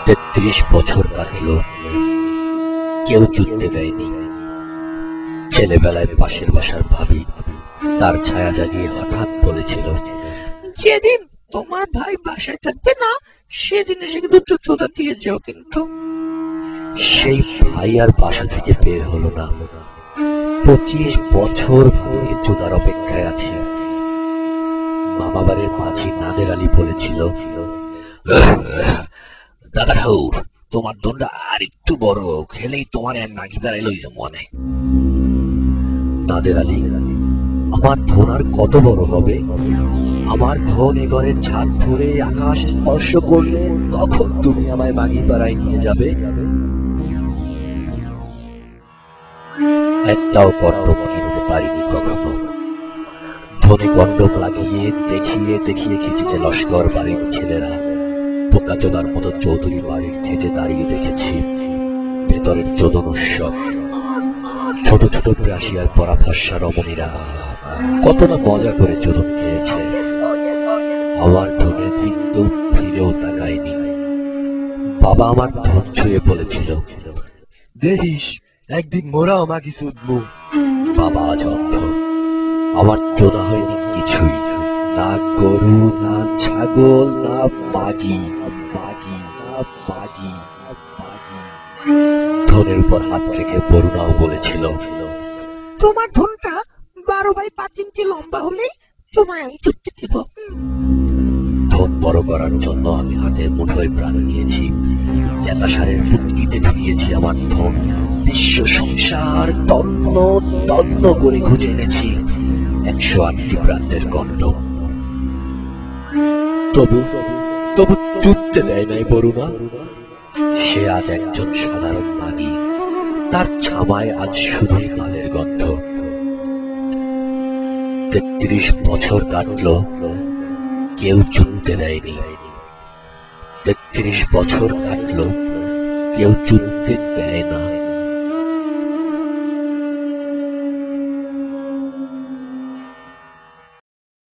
33 বছর কাটলো, কেউ জুটতে দেয়নি। ছেলেবেলায় পাশের বাসার ভাবি তার ছায়া জাগিয়ে হঠাৎ বলেছিল, যেদিন তোমার ভাই বাসায় থাকবে না সেদিন এসে কিন্তু জুতোটা দিয়ে যাও। কিন্তু সেই ভাই আর বাসা থেকে বের হলো না। 25 বছর ভাবিকে জুতার অপেক্ষায় আছি। মামা বাড়ির মাঝি নাদের আলী বলেছিল, দাদা ঠাকুর, তোমার ধনটা আর একটু বড় খেলেই তোমার এক নাকি বেড়াই লইজ মনে। নাদের আলী, আমার ধন আর কত বড় হবে? আমার ধন এ ঘরের ছাদ ধরে আকাশ স্পর্শ করলে তখন তুমি আমায় বাগি পাড়ায় নিয়ে যাবে। একটাও কন্ডম কিনতে পারিনি কখনো। ধনে কন্ডম লাগিয়ে দেখিয়ে দেখিয়ে খিচেছে লস্কর বাড়ির ছেলেরা। বোকাচোদার মতো চৌধুরী বাড়ির খেটে দাঁড়িয়ে দেখেছি ভেতরের চোদন উৎসব। ছোট ছোট ব্রাশিয়ার পরা ফর্সা রমণীরা কত না মজা করে চোদন খেয়েছে। আমার ধনের দিক তো ফিরেও তাকায়নি। বাবা আমার ধন ছুঁয়ে বলেছিল, দেখিস একদিন মোরাও মাগি চুদবো। বাবা আজ অন্ধ। আমার চোদা হয়নি কিছুই, না গরু, না ছাগল, না মাগি। ধনের উপর হাত রেখে বরুণাও বলেছিল, তোমার ধনটা 12 বাই 5 ইঞ্চি লম্বা হলেই তোমায় আমি চুক্তি দিব। ধন বড় করার জন্য আমি হাতে মুঠোয় প্রাণ নিয়েছি। জ্যাতাসারের বুটকিতে ঢুকিয়েছি আমার ধন। বিশ্ব সংসার তন্ন তন্ন করে খুঁজে এনেছি 108টি ব্র্যান্ডের কন্ডম। তবু চুটতে দেয় নাই বরুণা। সে আজ একজন সাধারণ মাগি। তার ছামায় আজ শুধুই মালের গন্ধ। 33 বছর কাটলো, কেউ চুটতে দেয়নি। 33 বছর কাটলো, কেউ চুটতে দেয় না।